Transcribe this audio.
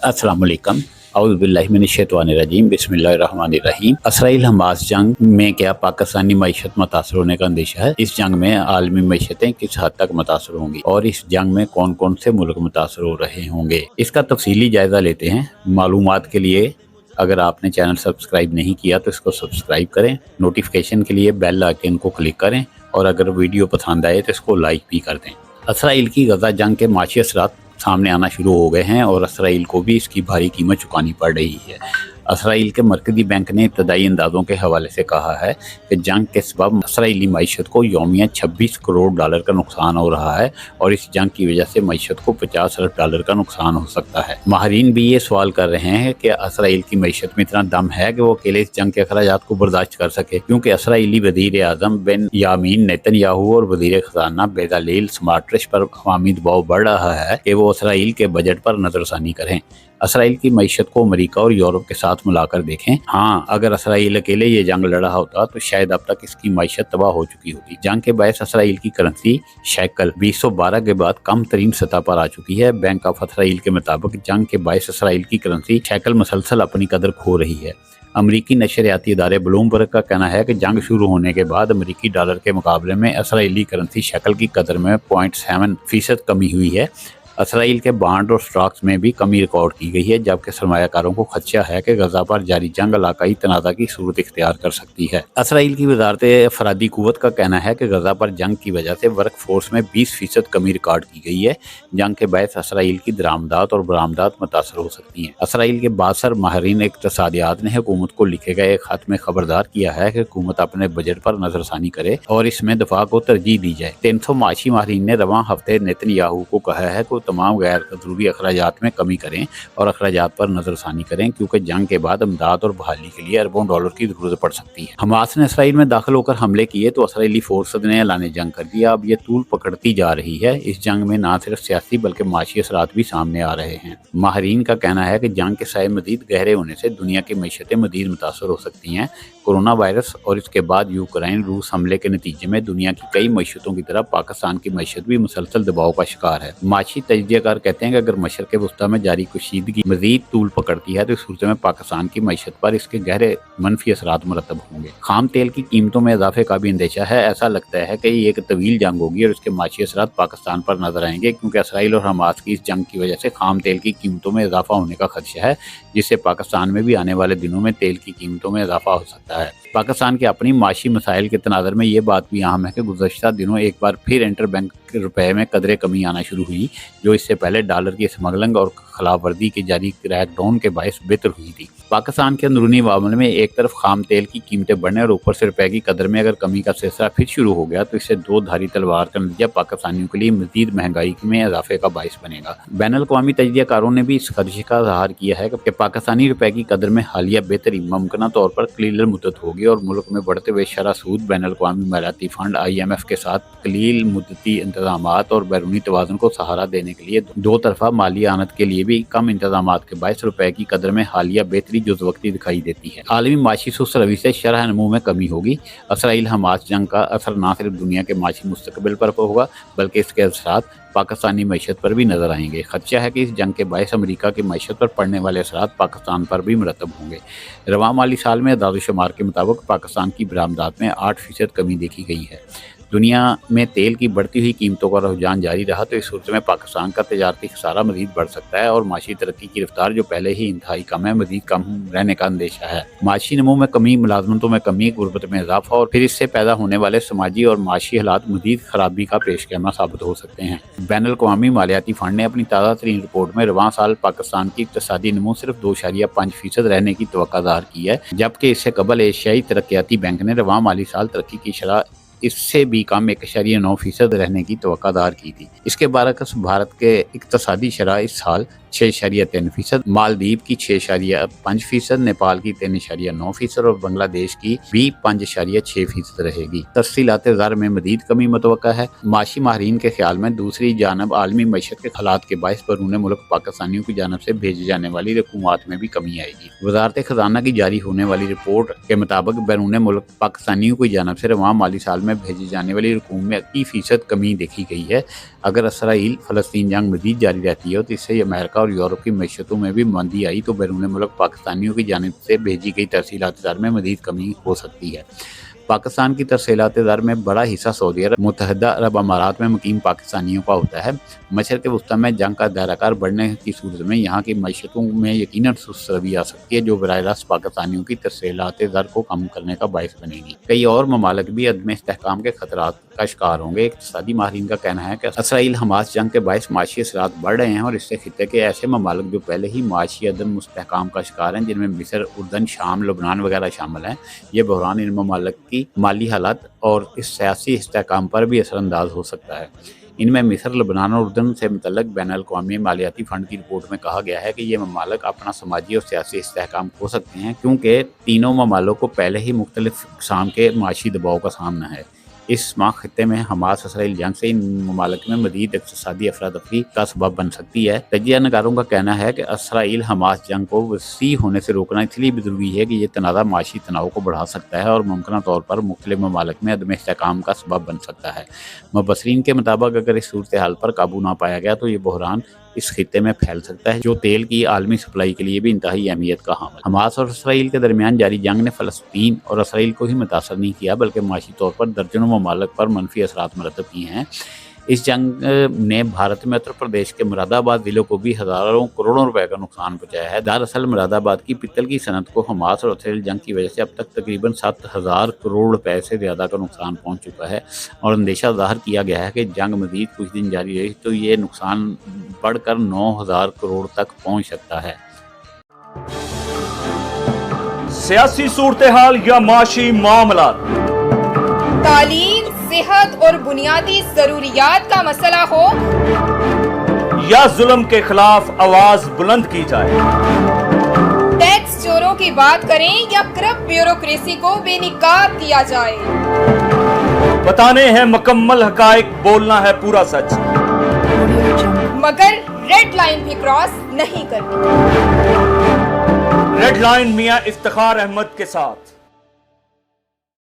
अस्सलाम वालेकुम। औज़ु बिल्लाहि मिनश्शैतानिर्रजीम। बिस्मिल्लाहिर्रहमानिर्रहीम। इसराइल हमास जंग में क्या पाकिस्तानी मईशत मुतासर होने का अंदेशा है? इस जंग में आलमी मईशतें किस हद तक मुतासर होंगी और इस जंग में कौन कौन से मुल्क मुतासर हो रहे होंगे, इसका तफसीली जायजा लेते हैं। मालूमात के लिए अगर आपने चैनल सब्सक्राइब नहीं किया तो इसको सब्सक्राइब करें, नोटिफिकेशन के लिए बेल आइकन को क्लिक करें और अगर वीडियो पसंद आए तो इसको लाइक भी कर दें। इसराइल की गजा जंग के माशी असरात सामने आना शुरू हो गए हैं और इसराइल को भी इसकी भारी कीमत चुकानी पड़ रही है। इसराइल के मरकज़ी बैंक ने इब्तदाई अंदाज़ों के हवाले से कहा है कि जंग के सबब इसराइली मईशत को यौमिया 26 करोड़ डॉलर का नुकसान हो रहा है और इस जंग की वजह से मईशत को 50 अरब डॉलर का नुकसान हो सकता है। माहरीन भी ये सवाल कर रहे हैं कि इसराइल की मईशत में इतना दम है कि वो अकेले इस जंग के अखराजात को बर्दाश्त कर सके, क्योंकि इसराइली वज़ीर आज़म बेंयामीन नेतन्याहू और वज़ीर ख़ज़ाना बेज़ालेल स्मोट्रिच पर अवामी दबाव बढ़ रहा है कि वो इसराइल के बजट पर नज़रसानी करें। इसराइल की मईशत को अमेरिका और यूरोप के साथ मिलाकर देखें। हाँ, अगर इसराइल अकेले ये जंग लड़ा होता तो शायद अब तक इसकी मईशत तबाह हो चुकी होती। जंग के बायस इसराइल की करेंसी शेकल 2012 के बाद कम तरीन सतह पर आ चुकी है। बैंक ऑफ इसराइल के मुताबिक जंग के बायस इसराइल की करेंसी शेकल मुसलसल अपनी कदर खो रही है। अमरीकी नशरियाती इदारे ब्लूमबर्ग का कहना है कि जंग शुरू होने के बाद अमरीकी डॉलर के मुकाबले में इसराइली करेंसी शेकल की कदर में 0.7% कमी हुई है। इसराइल के बांड और स्टॉक्स में भी कमी रिकॉर्ड की गई है, जबकि सरमायाकारों को खदशा है कि गजा पर जारी जंग इलाकाई तनाज़ा की सूरत इख्तियार कर सकती है। इसराइल की वजारत अफरादी कुव्वत का कहना है कि गजा पर जंग की वजह से वर्क फोर्स में 20% कमी रिकॉर्ड की गई है। जंग के बायस इसराइल की दरामदात और बरामदात मुतासर हो सकती हैं। इसराइल के बासर माहरीन इक़्तिसादियात ने हुकूमत को लिखे गए एक खत में खबरदार किया है कि हुकूमत अपने बजट पर नजरसानी करे और इसमें दफा को तरजीह दी जाए। 300 माशी माहरीन ने रवां हफ्ते नेतन्याहू को कहा है कि तमाम गैर ज़रूरी अखराजात में कमी करें और अखराजात पर नजरसानी करें, क्योंकि जंग के बाद इमदाद और बहाली के लिए अरबों डॉलर की जरूरत पड़ सकती है। हमास ने इसराइल में दाखिल होकर हमले किए तो इसराइली फोर्स ने ऐलान जंग कर दिया। अब ये तूल पकड़ती जा रही है। इस जंग में न सिर्फ सियासी बल्कि माशी असरात भी सामने आ रहे हैं। माहरीन का कहना है कि जंग के साए मजीद गहरे होने से दुनिया की मईशतें मजीद मुतासर हो सकती हैं। कोरोना वायरस और इसके बाद यूक्रेन रूस हमले के नतीजे में दुनिया की कई मईशतों की तरह पाकिस्तान की मईशत भी मुसलसल दबाव का शिकार है। माशी तजज़ियाकार कहते हैं कि अगर मशरक़ वस्ता में जारी कशीदगी मजीद तूल पकड़ती है तो इस सूरत में पाकिस्तान की मईशत पर इसके गहरे मनफी असरात मुरतब होंगे। खाम तेल की कीमतों में इजाफे का भी अंदेशा है। ऐसा लगता है कि ये एक तवील जंग होगी और इसके माशी असरात पाकिस्तान पर नजर आएंगे, क्योंकि इसराइल और हमास की इस जंग की वजह से खाम तेल की कीमतों में इजाफा होने का खदशा है, जिससे पाकिस्तान में भी आने वाले दिनों में तेल की कीमतों में इजाफा हो सकता है। पाकिस्तान के अपनी माशी मसाइल के तनाज़र में ये बात भी अहम है कि गुज़श्ता दिनों एक बार फिर इंटर बैंक रुपए में कदरे कमी आना शुरू हुई, जो इससे पहले डॉलर की स्मगलिंग और खिलाफ वर्दी के जारी क्रैकडाउन के बायस बेहतर हुई थी। पाकिस्तान के अंदरूनी मामले में एक तरफ खाम तेल की कीमतें बढ़ने और ऊपर से रुपए की कदर में अगर कमी का सिलसिला फिर शुरू हो गया तो इससे दो धारी तलवार का नतीजा पाकिस्तानियों के लिए मजीद महंगाई में इजाफे का बायस बनेगा। बैनुल-अक़वामी तजज़ियाकारों ने भी इस खदशे का इज़हार किया है कि पाकिस्तानी रुपए की कदर में हालिया बेहतरी मुमकिन तौर पर कलील मुद्दत होगी और मुल्क में बढ़ते हुए शरह सूद, बैनुल-अक़वामी मालियाती फंड IMF के साथ कलील मुद्दती इंतजामात और बैरूनी तवाज़ुन को सहारा देने के लिए दो तरफा माली आनत के लिए भी कम इंतजामात के बायस रुपए की कदर में हालिया बेहतरी जुज़वक्ती दिखाई देती है। आलमी माशी सुस्त रवि से शरह नमू में कमी होगी। इसराइल हमास जंग का असर न सिर्फ दुनिया के माशी मुस्तकबिल पर होगा बल्कि इसके असरात पाकिस्तानी मईशत पर भी नजर आएंगे। खदशा है कि इस जंग के बायस अमेरिका की मईशत पर पड़ने वाले असरात पाकिस्तान पर भी मुरतब होंगे। रवां माली साल में अदाद-ओ-शुमार के मुताबिक पाकिस्तान की बरामदात में 8% कमी देखी गई है। दुनिया में तेल की बढ़ती हुई कीमतों का रुझान जारी रहा तो इस सूरत में पाकिस्तान का तजारती खसारा मजीद बढ़ सकता है और माशी तरक्की की रफ्तार जो पहले ही इंतहाई कम है मजीद कम रहने का अंदेशा है। माशी नमू में कमी, मुलाजमतों में कमी, गुर्बत में इजाफा और फिर इससे पैदा होने वाले समाजी और माशी हालात मजीद खराबी का पेशगैमा साबित हो सकते हैं। बैनुल-अक़वामी मालियाती फंड ने अपनी ताज़ा तरीन रिपोर्ट में रवां साल पाकिस्तान की इक़्तिसादी नमू सिर्फ 2.5% रहने की तवक्को ज़ाहिर की है, जबकि इससे कबल एशियाई तरक्याती बैंक ने रवां माली साल तरक्की की शरह इससे भी कम 1.9% रहने की तवक्को ज़ाहिर की थी। इसके बरअक्स भारत के इक़्तिसादी शरह इस साल 6.3%, मालदीव की 6.5%, नेपाल की 3.9% और बांग्लादेश की भी 5.6% रहेगी। तफसीलात ज़र में मजीद कमी मुतवक्का है। माशी माहरीन के ख्याल में दूसरी जानब आलमी मईशत के हालात के बायस बैरून मुल्क पाकिस्तानियों की जानब से भेजे जाने वाली रकूमात में भी कमी आएगी। वज़ारत ख़ज़ाना की जारी होने वाली रिपोर्ट के मुताबिक बैरून मुल्क पाकिस्तानियों की जानब से रवां माली साल میں بھیجی جانے والی رقوم میں 80% کمی دیکھی گئی ہے۔ اگر اسرائیل فلسطین جنگ مزید جاری رہتی ہے تو اس سے امریکہ اور یورپ کی معیشتوں میں بھی مندی آئی تو بیرون ملک پاکستانیوں کی جانب سے بھیجی گئی ترسیلات زر میں مزید کمی ہو سکتی ہے۔ پاکستان کی ترسیلات زر میں بڑا حصہ سعودی عرب، متحدہ عرب امارات میں مقیم پاکستانیوں کا ہوتا ہے۔ مشرق وسطیٰ میں جنگ کا دائرہ کار بڑھنے کی صورت میں یہاں کی معیشتوں میں یقیناً سست روی آ سکتی ہے، جو براہ راست پاکستانیوں کی ترسیلات زر کو کم کرنے کا باعث بنے گی۔ کئی اور ممالک بھی عدم استحکام کے خطرات کا شکار ہوں گے۔ اقتصادی ماہرین کا کہنا ہے کہ اسرائیل حماس جنگ کے باعث معاشی اثرات بڑھ رہے ہیں اور اس سے خطے کے ایسے ممالک جو پہلے ہی معاشی عدم استحکام کا شکار ہیں، جن میں مصر، اردن، شام، لبنان وغیرہ شامل ہیں، یہ بحران ان ممالک کی مالی حالت اور اس سیاسی استحکام پر بھی اثر انداز ہو سکتا ہے۔ ان میں مصر، لبنان اور اردن سے متعلق بین الاقوامی مالیاتی فنڈ کی رپورٹ میں کہا گیا ہے کہ یہ ممالک اپنا سماجی اور سیاسی استحکام کھو سکتے ہیں، کیونکہ تینوں ممالک کو پہلے ہی مختلف اقسام کے معاشی دباؤ کا سامنا ہے۔ اس ماہ خطے میں حماس اسرائیل جنگ سے ان ممالک میں مزید اقتصادی افراتفری کا سبب بن سکتی ہے۔ تجزیہ نگاروں کا کہنا ہے کہ اسرائیل حماس جنگ کو وسیع ہونے سے روکنا اس لیے بھی ضروری ہے کہ یہ تنازع معاشی تناؤ کو بڑھا سکتا ہے اور ممکنہ طور پر مختلف ممالک میں عدم استحکام کا سبب بن سکتا ہے۔ مبصرین کے مطابق اگر اس صورتحال پر قابو نہ پایا گیا تو یہ بحران اس خطے میں پھیل سکتا ہے، جو تیل کی عالمی سپلائی کے لیے بھی انتہائی اہمیت کا حامل ہے۔ حماس اور اسرائیل کے درمیان جاری جنگ نے فلسطین اور اسرائیل کو ہی متاثر نہیں کیا بلکہ معاشی طور پر درجنوں ممالک پر منفی اثرات مرتب کیے ہیں۔ اس جنگ نے بھارت میں اتر پردیش کے مراد آباد ضلع کو بھی ہزاروں کروڑوں روپے کا نقصان پہنچایا ہے۔ دراصل مراد آباد کی پتل کی صنعت کو حماس اور اسرائیل جنگ کی وجہ سے اب تک تقریباً 7,000 کروڑ روپے سے زیادہ کا نقصان پہنچ چکا ہے اور اندیشہ ظاہر کیا گیا ہے کہ جنگ مزید کچھ دن جاری رہی تو یہ نقصان بڑھ کر 9,000 کروڑ تک پہنچ سکتا ہے۔ سیاسی صورتحال یا معاشی معاملات، تعلیم، صحت اور بنیادی ضروریات کا مسئلہ ہو یا ظلم کے خلاف آواز بلند کی جائے، ٹیکس چوروں کی بات کریں یا کرپٹ بیوروکریسی کو بے نقاب کیا جائے، بتانے ہیں مکمل حقائق، بولنا ہے پورا سچ، مگر ریڈ لائن بھی کراس نہیں کرنی۔ ریڈ لائن میاں افتخار احمد کے ساتھ۔